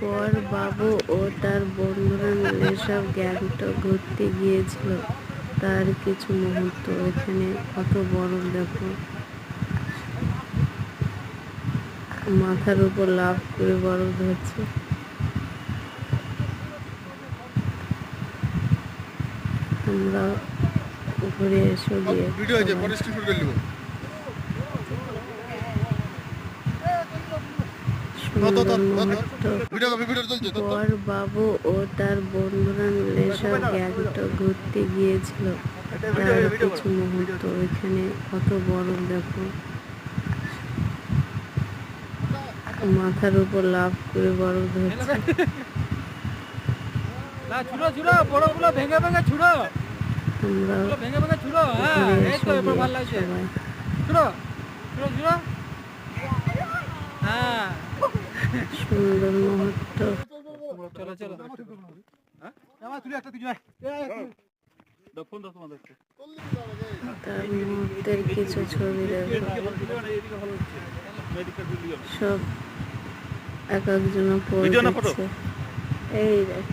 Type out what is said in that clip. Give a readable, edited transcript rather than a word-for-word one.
পর বাবু ও তার বন্ধুরা মিলে সব গ্যাংটক ঘুরতে গিয়েছিল। তার কিছু মুহূর্ত এখানে কত বরফ দেখো, মাথার উপর লাফ করে বরফ ধরছে। আমরা ঘুরে এসে গিয়ে সুন্দর মুহূর্ত। পর বাবু ও তার বন্ধুরা মিলে সব গ্যাংটক ঘুরতে গিয়েছিল। তার কিছু মুহূর্ত এখানে কত বরফ দেখো, মাথার উপর লাফ করে বরফ ধরছে। আমরা ঘুরে এসে গিয়ে সবাই সুন্দর মুহূর্ত। তার মুহূর্তের কিছু ছবি দেখো, সব এক একজন পড়ে দিচ্ছে। এই দেখ।